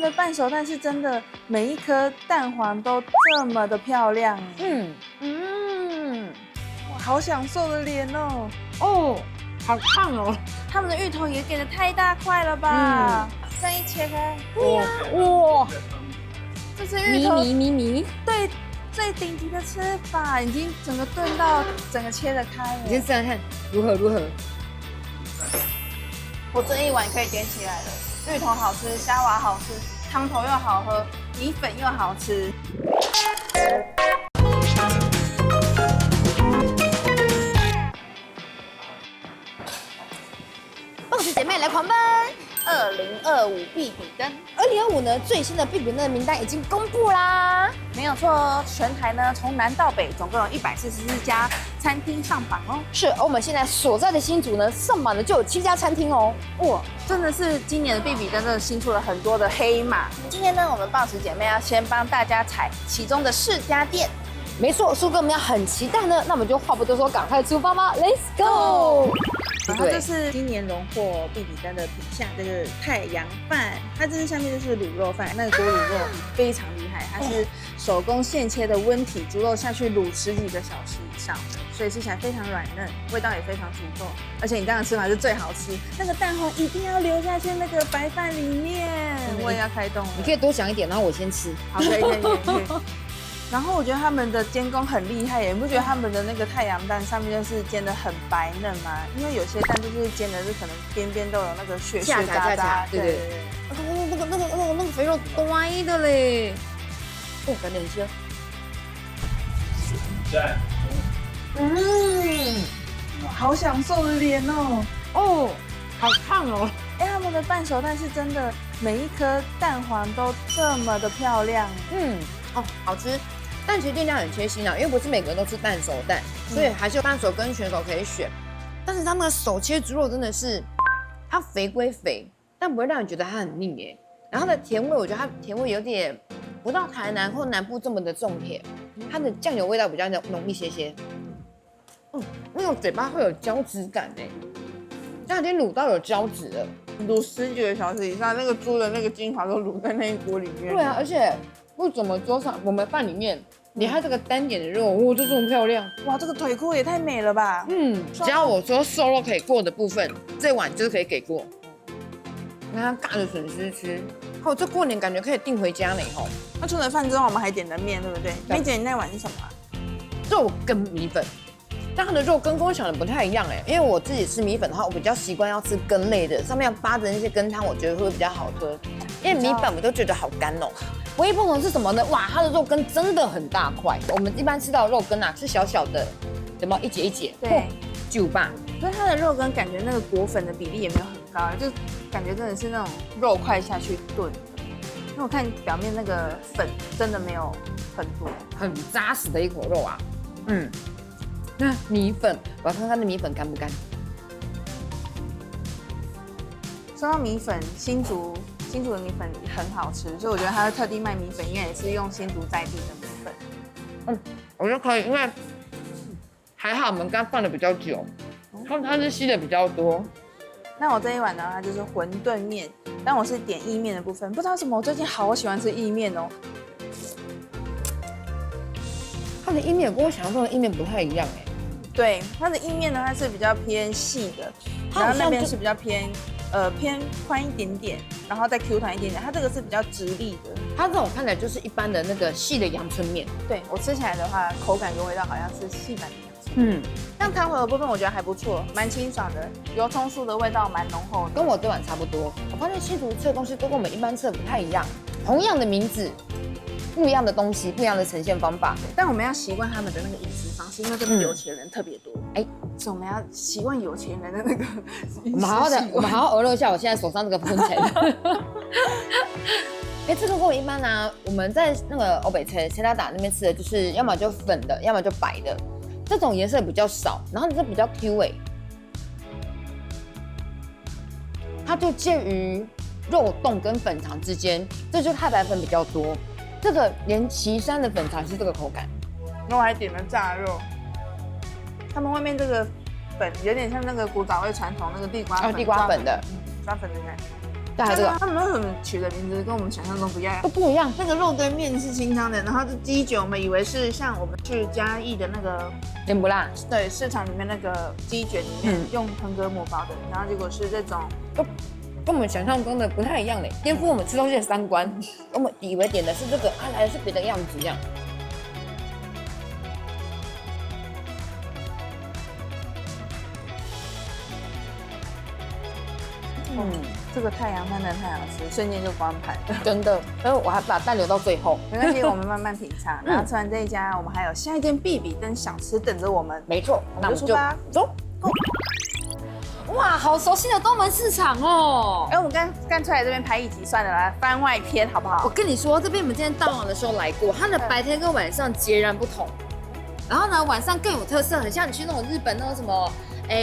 的半熟蛋是真的，每一颗蛋黄都这么的漂亮。哇，好享受的脸哦。哦，好烫哦。他们的芋头也给的太大块了吧？这样一切开，对呀，哇，这是芋头迷，对最顶级的吃法，已经整个炖到整个切得开了。你先试试看如何？我这一碗可以点起来了，芋头好吃，虾滑好吃，汤头又好喝，米粉又好吃。棒子姐妹来狂奔2025必比登， ！2025呢，最新的必比登的名单已经公布啦。没有错哦，全台呢从南到北总共有144家餐厅上榜哦。是，而我们现在所在的新竹呢，上榜的就有7家餐厅哦。哇，真的是今年的必比登真的新出了很多的黑马。今天呢，我们报时姐妹要先帮大家踩其中的4家店。没错，苏哥我们要很期待呢，那我们就话不多说，赶快出发吧 ！Let's go！然后这是今年荣获必比登的品项，这个太阳饭，它这是下面就是卤肉饭，那个锅卤肉非常厉害，它是手工现切的温体猪肉下去卤10几个小时以上的，所以吃起来非常软嫩，味道也非常足够，而且你当然吃完是最好吃，那个蛋黄一定要流下去那个白饭里面，我也要开动了。你可以多想一点，然后我先吃。好，可以。然后我觉得他们的煎工很厉害耶，你不觉得他们的那个太阳蛋上面就是煎的很白嫩吗？因为有些蛋就是煎的是可能边边都有那个血渣渣，对。那个肥肉乖的嘞。哦，赶紧吃。好享受的脸哦。哦，好烫哦。哎，他们的半熟蛋是真的，每一颗蛋黄都这么的漂亮。哦，好吃。但其实店家很贴心啊，因为不是每个人都吃半熟蛋，所以还是有半熟跟全熟可以选。但是他那个手切猪肉真的是，它肥归肥，但不会让你觉得它很腻耶。然后它的甜味，我觉得它甜味有点不到台南或南部这么的重甜，它的酱油味道比较浓一些。那种嘴巴会有胶质感哎，它已经卤到有胶质了，卤10几个小时以上，那个猪的那个精华都卤在那一锅里面。对啊，而且为什么桌上我们饭里面连它这个单点的肉，哇，就这么漂亮？哇，这个腿裤也太美了吧！只要我说瘦肉可以过的部分，这碗就是可以给过。你看它尬着笋丝吃，哦，这过年感觉可以订回家了吼。那除了饭之后，我们还点了面，对不对？梅姐，你那碗是什么？肉跟米粉，但它的肉跟我想的不太一样哎，因为我自己吃米粉的话，我比较习惯要吃羹类的，上面扒着那些羹汤，我觉得会比较好喝。因为米粉我都觉得好干哦。唯一不同是什么呢？哇，它的肉羹真的很大块。我们一般吃到的肉羹啊是小小的，有没有一节一节？对，9吧。可是它的肉羹感觉那个裹粉的比例也没有很高，就感觉真的是那种肉块下去炖的。因为我看表面那个粉真的没有很多，很扎实的一口肉啊。那米粉，我要看它的米粉干不干。说到米粉，新竹的米粉很好吃，所以我觉得他特地卖米粉，应该也是用新竹在地的米粉。我觉得可以，因为还好我们刚放的比较久，它是吸的比较多。那我这一碗呢，它就是馄饨面，但我是点意面的部分，不知道为什么我最近好喜欢吃意面哦。它的意面跟我想象中的意面不太一样哎。对，它的意面呢，它是比较偏细的，然后那边是比较偏宽一点点，然后再 Q 弹一点点。它这个是比较直立的，它这种看起来就是一般的那个细的阳春面。对我吃起来的话，口感跟味道好像是细版的阳春面。像汤头的部分我觉得还不错，蛮清爽的，油葱酥的味道蛮浓厚的，跟我这碗差不多。我发现新竹吃的东西都跟我们一般吃的不太一样，同样的名字，不一样的东西，不一样的呈现方法。但我们要习惯他们的那个饮食方式，因为这边有钱人特别多。所以我们要习惯有钱人的那个饮食习惯。我们好好额乐一下我现在手上这个分钱。这个跟我一般啊，我们在那个欧北切达达那边吃的就是要么就粉的，要么就白的，这种颜色比较少，然后这比较 Q 味，它就介于肉冻跟粉肠之间，这就是太白粉比较多。这个连岐山的粉肠是这个口感。然后我还点了炸肉，他们外面这个粉有点像那个古早味传统那个地瓜粉，地瓜粉的，抓粉的感觉。对，还有这个他们为什么取的名字跟我们想象中不一样？都不一样。那个肉堆面是清汤的，然后这鸡卷我们以为是像我们去嘉义的那个甜不辣，对市场里面那个鸡卷里面用横膈膜包的，然后结果是这种。跟我们想象中的不太一样嘞，颠覆我们吃东西的三观。我们以为点的是这个，来的是别的样子这样。这个太阳饭真的太好吃，瞬间就关牌了。真的，但是我还把蛋留到最后。没关系，我们慢慢品尝。然后吃完这一家，我们还有下一间必比登小吃等着我们。没错，那我们就出发，走。哇，好熟悉的东门市场哦！哎，我们干脆来这边拍一集算了啦，番外篇好不好？我跟你说，这边我们今天到访的时候来过，它的白天跟晚上截然不同。然后呢，晚上更有特色，很像你去那种日本那种什么，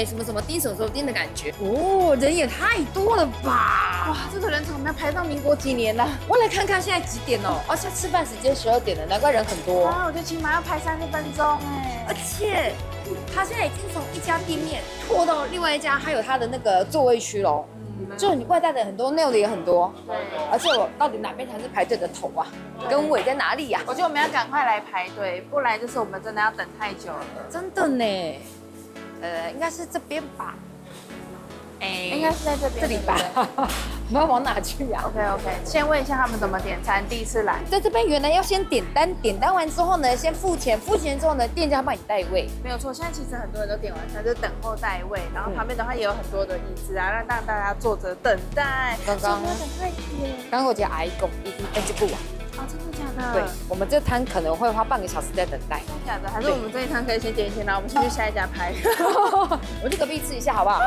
什么什么町手手店的感觉。哦，人也太多了吧！哇，这个人潮我们要排到民国几年了？我来看看现在几点哦。而且吃饭时间12点了，难怪人很多。啊，我觉得起码要排30分钟哎。而且他现在已经从一家店面拓到另外一家，还有他的那个座位区喽。就是你外带的很多，内的也很多。对。而且我到底哪边才是排队的头啊？跟尾在哪里呀？我觉得我们要赶快来排队，不然就是我们真的要等太久了。真的呢。应该是这边吧。应该是在这边。这里吧。我们要往哪去呀？OK， 先问一下他们怎么点餐，第一次来。在这边原来要先点单，点单完之后呢，先付钱，付钱之后呢，店家帮你带位。没有错，现在其实很多人都点完餐就等候带位，然后旁边的话也有很多的椅子啊，让大家坐着等待。刚刚不要等太久。刚刚我家阿姨讲已经这不完。啊，真的假的？对，我们这摊可能会花半个小时在等待。真的假的？还是我们这一摊可以先点一点，然后我们先去下一家拍。我去隔壁吃一下好不好？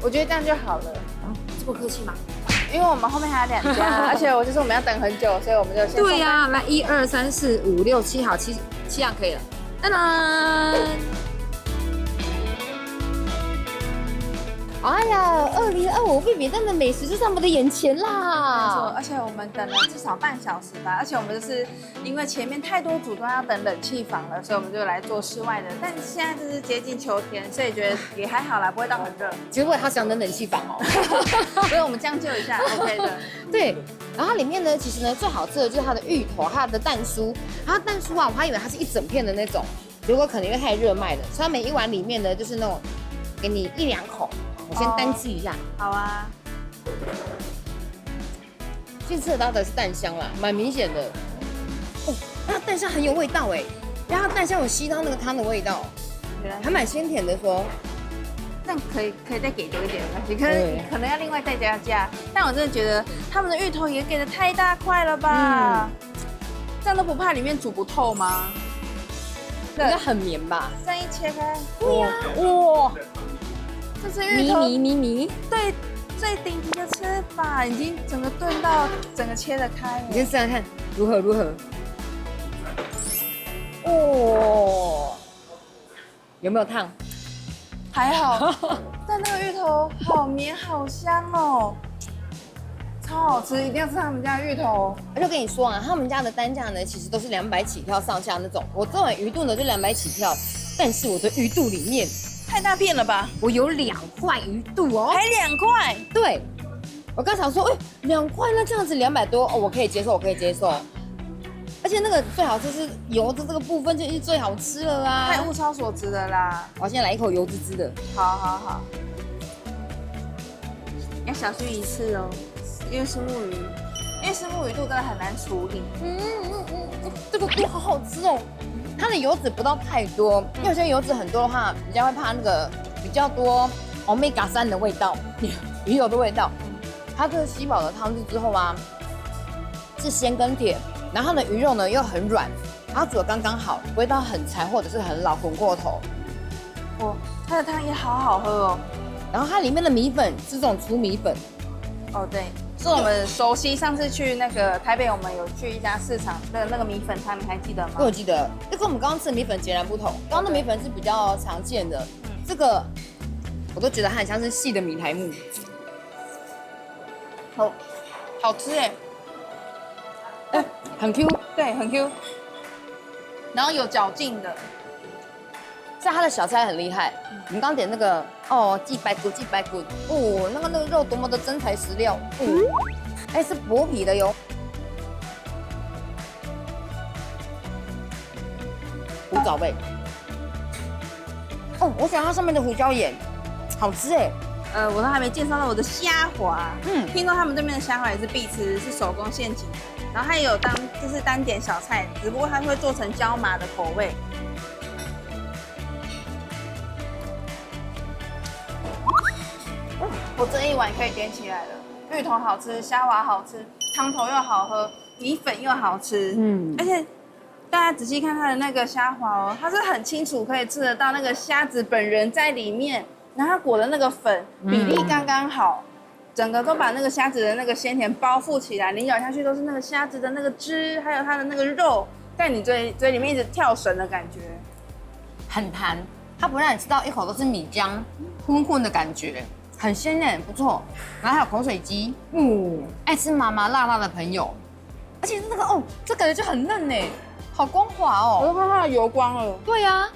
我觉得这样就好了。这么客气吗？因为我们后面还有2家，而且我就是我们要等很久，所以我们就先。对呀，来1、2、3、4、5、6、7，好，7样可以了。当当。哎呀，2025必比登的美食就在我们的眼前啦！没错，而且我们等了至少半小时吧，而且我们就是因为前面太多组都要等冷气房了，所以我们就来做室外的。但现在就是接近秋天，所以觉得也还好啦，不会到很热。其实我也好想等冷气房哦，所以我们将就一下 ，OK 的。对，然后它里面呢，其实呢最好吃的就是它的芋头，它的蛋酥。它蛋酥啊，我还以为它是一整片的那种，结果可能因为太热卖了，所以它每一碗里面呢就是那种给你1、2口。我先单吃一下。好啊。先吃得到的是蛋香啦，蛮明显的。哦，它蛋香很有味道哎，然后蛋香有吸到那个汤的味道，还蛮鲜甜的说。那可以再给多一点没关系，可能要另外再加价。但我真的觉得他们的芋头也给的太大块了吧？这样都不怕里面煮不透吗？应该很绵吧？这样一切开，对呀，哇！这是芋头，迷，对，最顶级的吃法，已经整个炖到整个切得开。你先试试看如何？哦，有没有烫？还好，但那个芋头好绵好香哦，超好吃，一定要吃他们家的芋头。我就跟你说啊，他们家的单价呢，其实都是200起跳上下那种。我这碗鱼肚呢就200起跳，但是我的鱼肚里面。太大片了吧！我有2块鱼肚哦，还2块。对，我刚想说，2块那这样子200多哦，我可以接受。而且那个最好吃是油的这个部分就是最好吃了啦，太物超所值的啦。我先来一口油滋滋的。好，要小心一次哦，因为是木鱼，肚真的很难处理。这个肚好好吃哦。它的油脂不到太多，因为有些油脂很多的话，人家会怕那个比较多 omega 3的味道，鱼油的味道。它这个吸饱了汤汁之后啊，是鲜跟甜，然后呢鱼肉呢又很软，然后煮的刚刚好，不会到很柴或者是很老滚过头。它的汤也好好喝哦。然后它里面的米粉是这种粗米粉。哦，对。是我们熟悉，上次去那个台北，我们有去一家市场的那个米粉摊，你还记得吗？我记得，这跟我们刚刚吃的米粉截然不同。刚刚的米粉是比较常见的，这个我都觉得它很像是细的米苔目。好吃哎，很 Q，对，很 Q，然后有嚼劲的。所以它的小菜很厉害。我们刚点那个鸡白骨，哦，那个肉多么的真材实料，哎是薄皮的哟。古早味。哦，我喜欢它上面的胡椒盐，好吃哎。我都还没介绍到我的虾滑。听说他们这边的虾滑也是必吃，是手工现挤的。然后它也有就是单点小菜，只不过它会做成椒麻的口味。我这一碗可以点起来了，芋头好吃，虾滑好吃，汤头又好喝，米粉又好吃。而且大家仔细看它的那个虾滑哦，它是很清楚可以吃得到那个虾子本人在里面，然后它裹的那个粉比例刚刚好，整个都把那个虾子的那个鲜甜包覆起来，你咬下去都是那个虾子的那个汁，还有它的那个肉在你嘴里面一直跳绳的感觉，很弹，它不让你吃到一口都是米浆混混的感觉。很鲜嫩，不错。然后还有口水鸡，爱吃麻麻辣辣的朋友，而且那个这感觉就很嫩呢，好光滑哦。我都看它的油光了。对呀，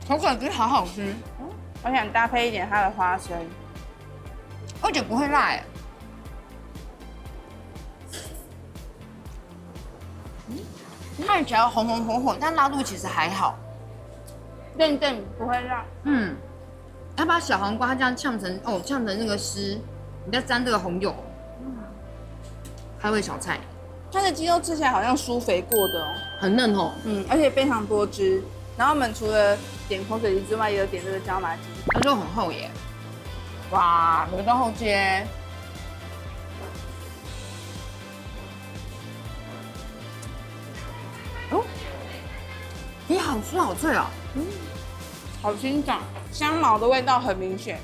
口水鸡好好吃。我想搭配一点它的花生，而且不会辣哎。看起来红红火火，但辣度其实还好，嫩不会辣。他把小黄瓜它这样呛成那个丝，你再沾这个红油，开胃小菜。它的鸡肉吃起来好像酥肥过的哦，很嫩哦。而且非常多汁。然后我们除了点口水鸡之外，也有点这个椒麻鸡，它肉很厚耶。哇，回到后街。你好酥好脆哦。好清爽，香茅的味道很明显，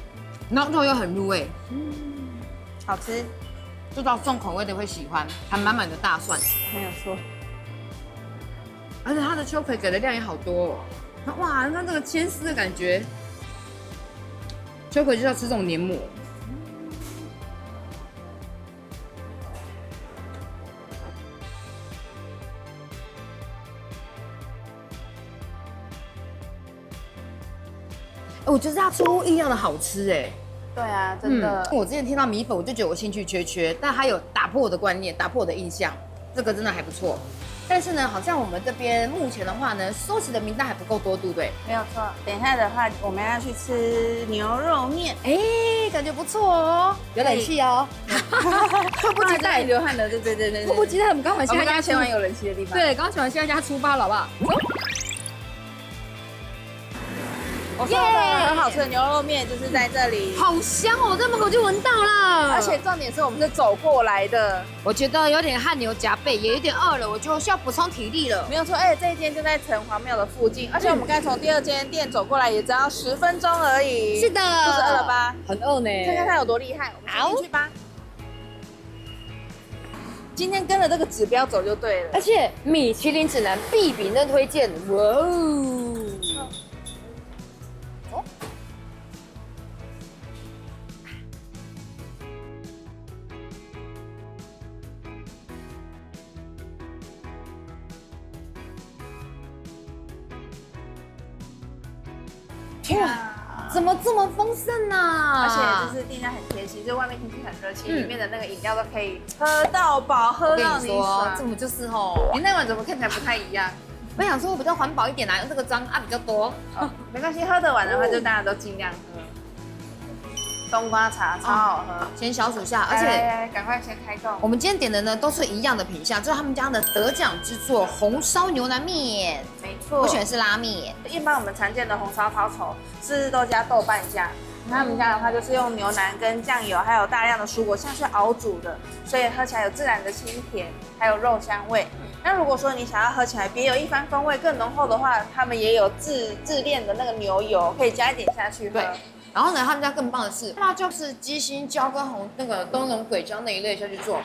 然后肉又很入味，好吃。这道重口味的会喜欢，还满满的大蒜，没有错。而且它的秋葵给的量也好多哦。哇，你看这个牵丝的感觉，秋葵就要吃这种黏膜。我觉得它出乎意料的好吃哎。对啊，真的。我之前听到米粉，我就觉得我兴趣缺，但它有打破我的观念，打破我的印象，这个真的还不错。但是呢，好像我们这边目前的话呢，收起的名单还不够多，对不对？没有错。等一下的话，我们要去吃牛肉面，感觉不错哦，有冷气哦，迫不及待流汗的，对，迫不及待，我们刚我们刚前往有冷气的地方，对，刚前往现在家出发了，好不好？我说的很好吃的牛肉面就是在这里，好香哦，在门口就闻到了。而且重点是我们是走过来的，我觉得有点汗流浃背，也有点饿了，我就需要补充体力了。没有错，而且这一间就在城隍庙的附近，而且我们刚从第二间店走过来也只要10分钟而已。是的，肚子饿了吧？很饿呢。看看它有多厉害，我们先进去吧。今天跟着这个指标走就对了，而且米其林指南必比登推荐，哇哦！哇，怎么这么丰盛啊？而且就是店家很贴心，就外面天气很热，其实里面的那个饮料都可以喝到饱，喝到你爽。这么就是你那碗怎么看起来不太一样？我想说我比较环保一点啦，用这个脏比较多。没关系，喝得完的话就大家都尽量喝。冬瓜茶超好喝，先小数下，而且赶快先开动。我们今天点的呢都是一样的品项，就是他们家的得奖之作红烧牛腩面。没错，我选的是拉面。一般我们常见的红烧抄手是都加豆瓣酱，他们家的话就是用牛腩跟酱油，还有大量的蔬果下去熬煮的，所以喝起来有自然的清甜，还有肉香味。那如果说你想要喝起来别有一番风味更浓厚的话，他们也有自炼的那个牛油，可以加一点下去喝。对。然后呢，他们家更棒的是，它就是鸡心椒跟那个灯笼鬼椒那一类下去做，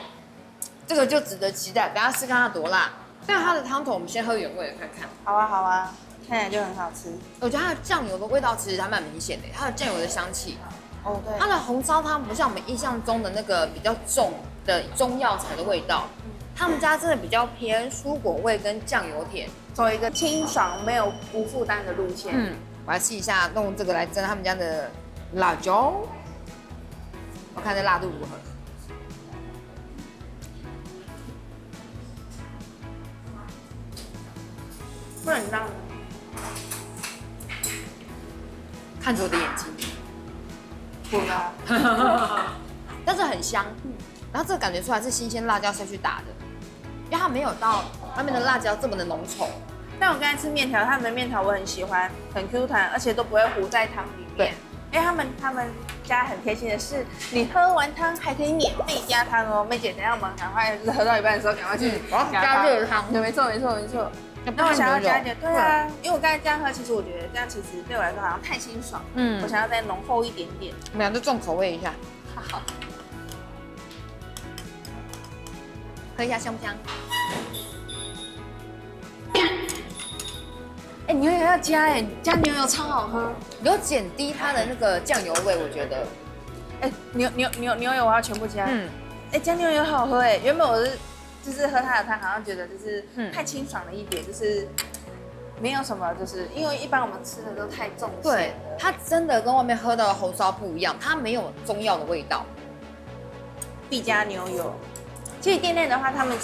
这个就值得期待。等下试看它多辣。但它的汤头我们先喝原味的看看。好啊好啊，看起来就很好吃。我觉得它的酱油的味道其实还蛮明显的，它的酱油的香气。哦对。它的红烧汤不像我们印象中的那个比较重的中药材的味道，他们家真的比较偏蔬果味跟酱油甜，走一个清爽、没有无负担的路线。我来试一下用这个来蒸他们家的辣椒，我看这辣度如何。不能让看着我的眼睛，不要。但是很香。然后这个感觉出来是新鲜辣椒下去打的，因为它没有到外面的辣椒这么的浓稠。但我刚才吃面条，他们的面条我很喜欢，很 Q 弹，而且都不会糊在汤里面。对，因为他们家很贴心的是，你喝完汤还可以免费加汤哦。妹姐，等一下我们赶快就是喝到一半的时候，赶快去我要加热汤。对，没错。那我想要加一点，对啊，因为我刚才这样喝，其实我觉得这样其实对我来说好像太清爽，我想要再浓厚一点点。我们俩就重口味一下，好，喝一下香不香？哎，牛油要加哎，加牛油超好喝。有减低它的那个酱油味，我觉得。哎，牛油我要全部加。哎，加牛油好好喝哎，原本我是。就是喝它的汤，好像觉得就是太清爽了一点，就是没有什么，就是因为一般我们吃的都太重咸。对，它真的跟外面喝到的红烧不一样，它没有中药的味道。必加牛油。其实店内的话，他们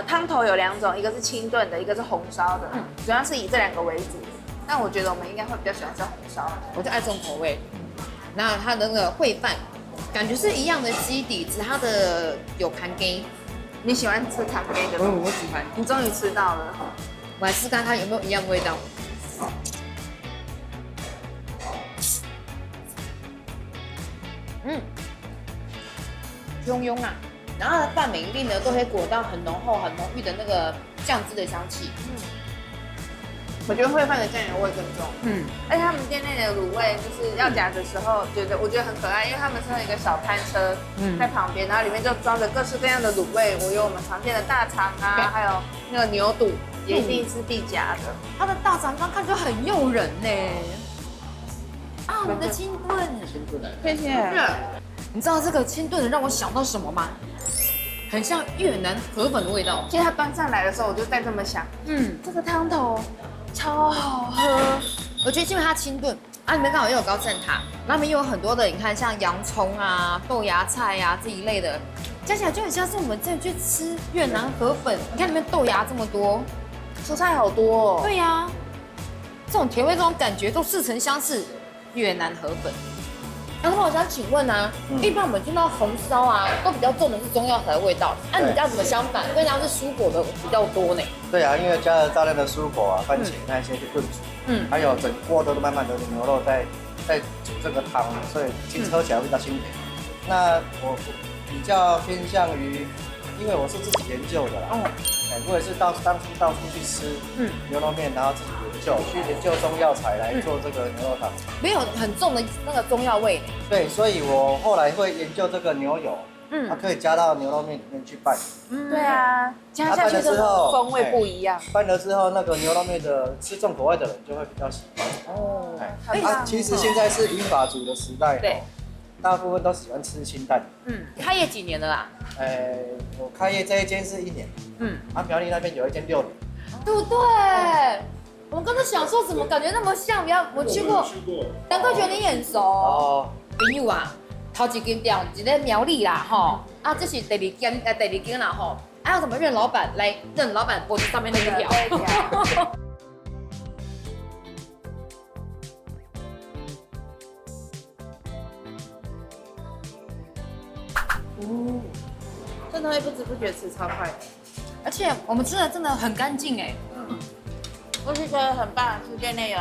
汤头有2种，一个是清炖的，一个是红烧的，主要是以这2个为主。但我觉得我们应该会比较喜欢吃红烧的，我就爱重口味。然后它的那个烩饭，感觉是一样的基底，只是它的有盘根。你喜欢吃糖杯的？我喜欢。你终于吃到了，我来试看看有没有一样味道。庸啊，然后它的饭每一粒呢都可以裹到很浓厚、很浓郁的那个酱汁的香气。我觉得烩饭的酱油味更重。而且他们店内的卤味就是要夹的时候，我觉得很可爱，因为他们是有一个小摊车在旁边，然后里面就装着各式各样的卤味，我有我们常见的大肠啊，还有那个牛肚，也一定是必夹的。它的大肠刚看就很诱人呢。啊，我们的清炖，谢谢。你知道这个清炖的让我想到什么吗？很像越南河粉的味道。其实它端上来的时候，我就在这么想，这个汤头超好喝。我觉得因为它清炖啊，里面刚好又有高赞塔，然后里面又有很多的，你看像洋葱啊、豆芽菜啊这一类的，加起来就很像是我们之前去吃越南河粉。你看里面豆芽这么多，蔬菜好多哦。对呀，这种甜味、这种感觉都似曾相识，越南河粉。然后我想请问啊，一般我们听到红烧啊，都比较重的是中药材的味道，你家怎么相反？跟人家是蔬果的比较多呢？对啊，因为加了大量的蔬果啊、番茄那些去炖煮，还有整锅都是满满的牛肉在煮这个汤，所以其实喝起来会比较清甜。那我比较偏向于，因为我是自己研究的啦，我也是当初到处去吃牛肉面，然后自己去研究中药材来做这个牛肉汤，没有很重的那个中药味呢。对，所以我后来会研究这个牛油，它可以加到牛肉面里面去拌。对啊，加下去之后风味不一样。拌了之后，那个牛肉面的吃重口味的人就会比较喜欢。哦，其实现在是银发族的时代，对，大部分都喜欢吃清淡。开业几年了啦？我开业这一间是1年，苗栗那边有一间6年，对不对？我们刚才想说，怎么感觉那么像？我去过，难怪觉得你眼熟。哦，朋友啊，头一间店一个苗栗啦，吼，啊，这是第二间啦，吼，还要怎么认老板？来认老板脖子上面那一条。真的会不知不觉吃超快的，而且我们吃的真的很干净哎。我是觉得很棒，是店内有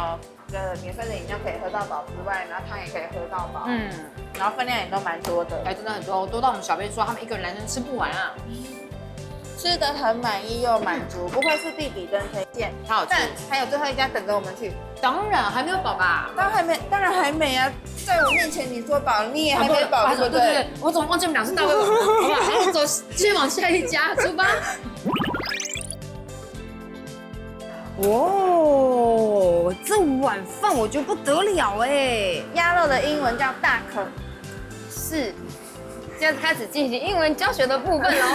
免费的饮料可以喝到饱之外，然后汤也可以喝到饱，然后分量也都蛮多的，真的很多，多到我们小编说他们一个人男生吃不完啊。吃得很满意又满足，不愧是必比登推荐。好吃，但还有最后一家等着我们去。当然还没有饱吧？当然还没啊！在我面前你说饱，你也还没饱，对不对？我怎么忘记我们俩是大胃王了？好吧，好，走，先往下一家出发。哇，这碗饭我觉得不得了哎！鸭肉的英文叫 duck，是现在开始进行英文教学的部分喽。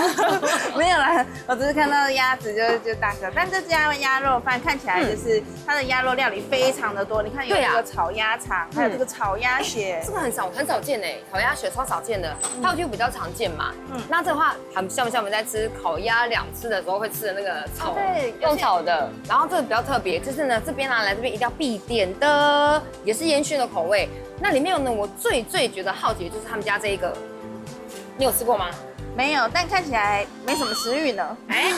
没有啦，我只是看到鸭子就大哥，但这家鸭肉饭看起来就是它的鸭肉料理非常的多，你看有这个炒鸭肠，还有这个炒鸭血，这个很少见哎，烤鸭血超少见的，它就比较常见嘛。那这个话很像不像我们在吃烤鸭两吃的时候会吃的那个炒，用炒的。然后这个比较特别，就是呢这边拿来这边一定要必点的，也是烟熏的口味。那里面呢，我最觉得好奇的就是他们家这一个，你有吃过吗？没有，但看起来没什么食欲呢。哎，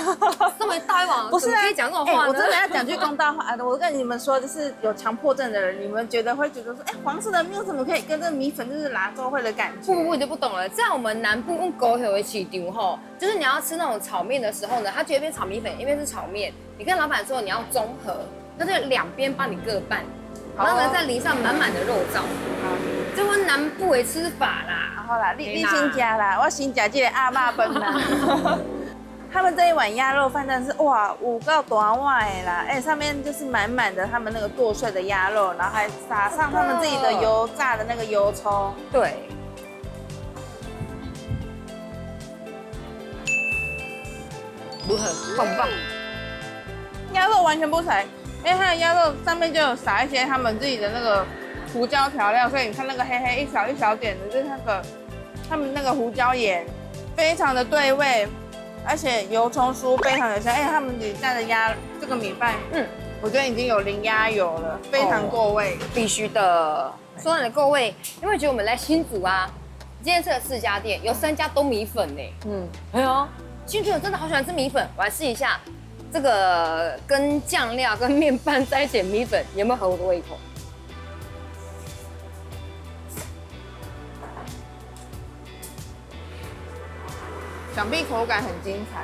这么大一碗，不是可以讲这种话呢？我真的要讲句公道话，我跟你们说，就是有强迫症的人，你们会觉得说，哎，黄色的面怎么可以跟这个米粉就是拉粥会的感觉？不，我就不懂了。在我们南部用狗血为起丢吼，就是你要吃那种炒面的时候呢，它一边炒米粉，一边是炒面。你跟老板说你要综合，那就两边帮你各半，然后呢再淋上满满的肉燥。这是南部的吃法啦。好啦，你先吃啦，我先吃这个阿嬷饭啦。他们这一碗鸭肉饭真的是哇，5个大碗的啦，哎，上面就是满满的他们那个剁碎的鸭肉，然后还撒上他们自己的油炸的那个油葱。对。如何？棒不棒？鸭肉完全不柴，因为它的鸭肉上面就有撒一些他们自己的那个胡椒调料，所以你看那个黑黑一小点的，就是那个他们那个胡椒盐，非常的对味，而且油葱酥非常的香。他们里蘸的这个米饭，我觉得已经有淋鸭油了，非常够味。必须的。说到你的够味，因为觉得我们来新竹啊，今天吃了4家店，有3家都米粉呢。哎呦，新竹人真的好喜欢吃米粉，我来试一下。这个跟酱料跟面拌在一起的米粉有没有合我的胃口？想必口感很精彩，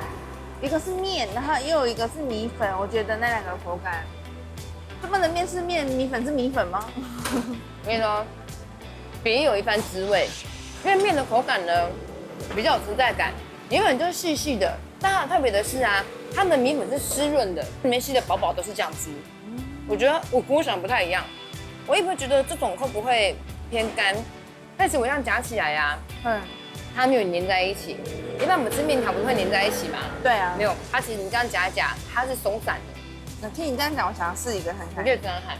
一个是面，然后又有一个是米粉，我觉得那2个口感，这边的面是面，米粉是米粉吗？我跟你说，别有一番滋味，因为面的口感呢比较有存在感，米粉就是细细的，但它特别的是啊，它的米粉是湿润的，里面吸的饱饱都是酱汁。我觉得我跟我想不太一样，我一直觉得这种会不会偏干，但是我这样夹起来呀，它没有粘在一起。一般我们吃面条不是会粘在一起吗？对啊，没有，它其实你这样夹一夹，它是松散的。那听你这样讲，我想要试一个看看。你可以这样看。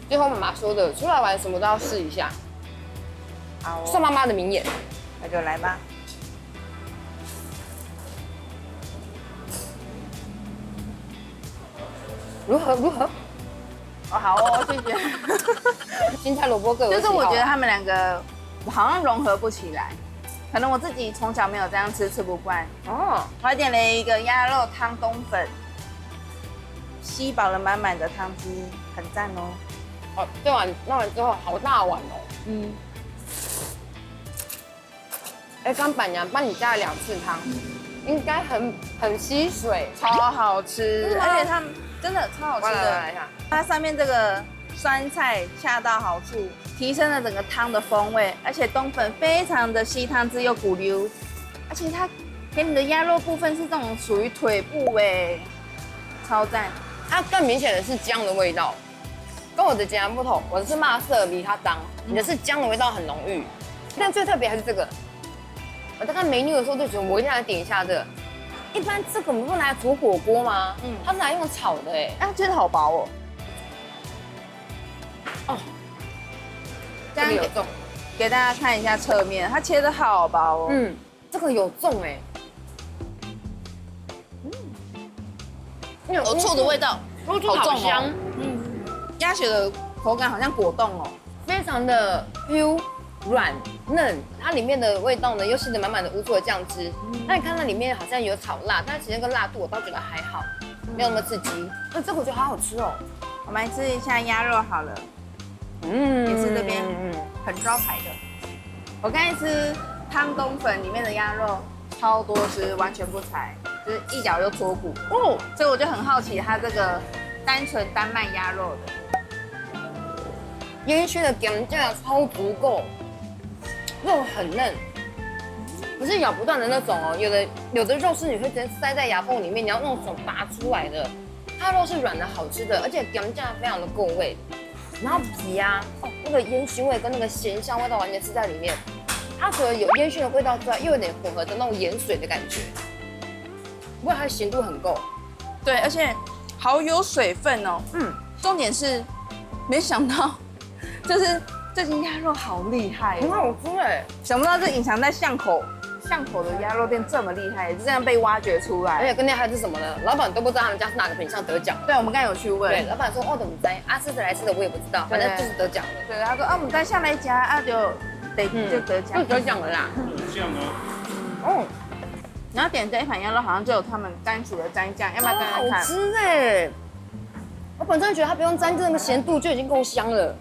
最后妈妈说的，出来玩什么都要试一下。好哦，算妈妈的名言。那就来吧。如何？哦，好哦，谢谢。青菜萝卜各有就是我觉得他们2个好像融合不起来，可能我自己从小没有这样吃不惯。我还点了一个鸭肉汤冬粉，吸饱了满满的汤汁，很赞哦。这碗弄完之后好大碗哦。刚板娘帮你加了2次汤，应该很吸水，超好吃，而且他们真的超好吃的。来一下，它上面这个酸菜恰到好处，提升了整个汤的风味，而且冬粉非常的吸汤汁又骨溜，而且它给你的鸭肉部分是这种属于腿部哎，超赞。它更明显的是姜的味道，跟我的截然不同。我的是麻色比它当，你的是姜的味道很浓郁，但最特别还是这个。我在看美女的时候就觉得我一定要点一下这个。一般这个我们不拿来煮火锅吗？它是拿来用炒的哎。真的好薄哦。这样有重，给大家看一下侧面，它切的好薄哦。这个有重哎。有醋的味道，好重香。鸭血的口感好像果冻哦，非常的 Q 软嫩，它里面的味道呢又吸得满满的乌醋的酱汁。那你看它里面好像有炒辣，但其实那个辣度我倒觉得还好，没有那么刺激。那这个我觉得好好吃哦。我们来吃一下鸭肉好了，也是这边很招牌的。我刚才吃汤冬粉里面的鸭肉超多汁，完全不柴，就是一咬就脱骨哦。所以我就很好奇它这个单纯丹麦鸭肉的。烟熏的酱酱超足够，肉很嫩，不是咬不断的那种哦。有的肉是你会直接塞在牙缝里面，你要用手拔出来的。它肉是软的，好吃的，而且酱酱非常的够味。然后皮啊，那个烟熏味跟那个咸香味道完全吃在里面。它除了有烟熏的味道之外，又有点混合的那种盐水的感觉，不过它的咸度很够。对，而且好有水分哦。重点是没想到，就是这间鸭肉好厉害很好吃哎，想不到这隐藏在巷口的鸭肉店这么厉害，这样被挖掘出来。而且更厉害的是什么呢？老板都不知道他们家是哪个品项得奖。对，我们刚才有去问，对，老板说哦，怎么在？吃的来吃的我也不知道，反正就是得奖了。对，他说我们再下来一家就得奖，就得奖了啦。酱啊，哦，你要点这一盘鸭肉，好像就有他们单属的蘸酱，要不要好看看？吃哎！我本身觉得它不用沾这么咸度就已经够香了。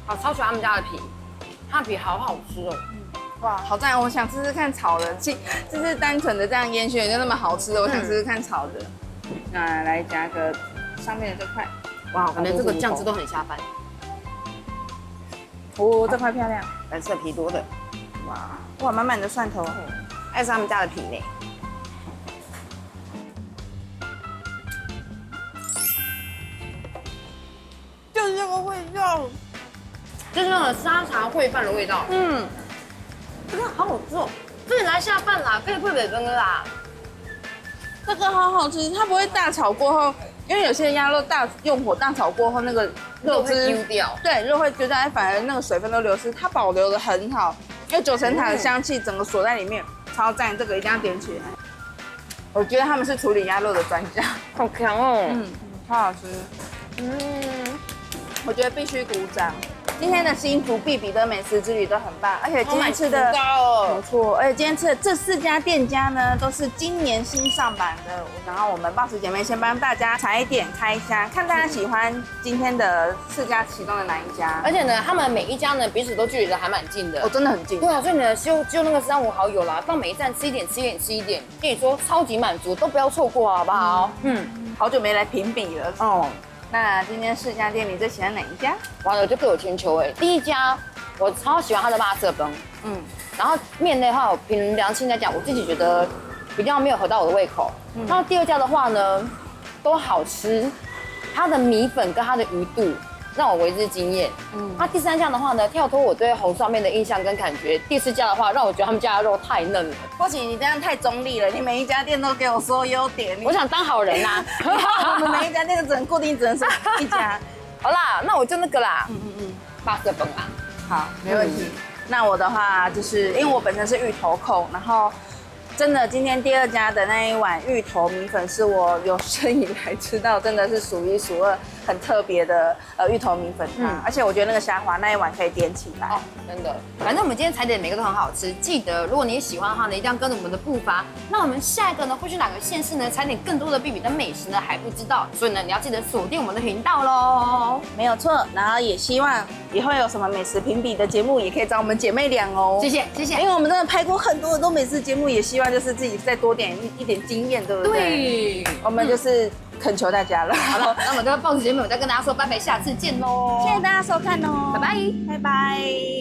我超喜欢他们家的皮，它的皮好好吃哦。哇，好赞！我想试试看炒的，就是单纯的这样烟熏就那么好吃的，我想试试看炒的。那来夹个上面的这块，哇，感觉这个酱汁都很下饭。哦，这块漂亮，蓝色皮多的，哇，满满的蒜头。爱上他们家的皮呢。就是这个味道，就是那种沙茶烩饭的味道。这个好好吃哦，这里来下饭啦，可以配北根的啦。这个好好吃，它不会大炒过后，因为有些鸭肉用火大炒过后，那个肉汁会丢掉，对，肉会丢掉，反而那个水分都流失，它保留的很好，因为九层塔的香气整个锁在里面，超赞，这个一定要点起来。我觉得他们是处理鸭肉的专家，好强哦。超好吃，我觉得必须鼓掌。今天的新竹必比登美食之旅都很棒，而且今天吃的没错，而且今天吃的这4家店家呢，都是今年新上榜的。然后我们boss姐妹先帮大家踩点开箱，看大家喜欢今天的4家其中的哪一家。而且呢，他们每一家呢彼此都距离的还蛮近的。哦，真的很近。对啊，所以呢，就那个3、5好友啦，到每一站吃一点，跟你说超级满足，都不要错过好不好？好久没来评比了哦。那今天4家店，你最喜欢哪一家？网友就各有千秋哎。第一家我超喜欢它的辣色崩，然后面的话，我凭良心来讲，我自己觉得比较没有合到我的胃口。然后第二家的话呢，都好吃，它的米粉跟它的鱼肚让我为之惊艳。那第3家的话呢，跳脱我对红烧面的印象跟感觉。第4家的话，让我觉得他们家的肉太嫩了。郭姐，你这样太中立了，你每一家店都给我说优点。我想当好人呐。我们每一家店都只能说一家。好啦，那我就那个啦，辣色崩啦。好，没问题。那我的话就是因为我本身是芋头控，然后真的今天第2家的那一碗芋头米粉是我有生以来吃到真的是数1数2很特别的芋头米粉汤，而且我觉得那个虾滑那一碗可以点起来。真的，反正我们今天踩点每个都很好吃。记得如果你喜欢的话呢，一定要跟着我们的步伐。那我们下一个呢会去哪个县市呢？踩点更多的必比登美食呢还不知道，所以呢你要记得锁定我们的频道喽。没有错，然后也希望以后有什么美食评比的节目，也可以找我们姐妹俩哦。谢谢。因为我们真的拍过很多美食节目，也希望就是自己再多点一点经验，对不对？对，我们就是恳求大家了。好了，那我们这个boss节目，我再跟大家说拜拜，下次见喽。谢谢大家收看哦，拜拜。拜拜。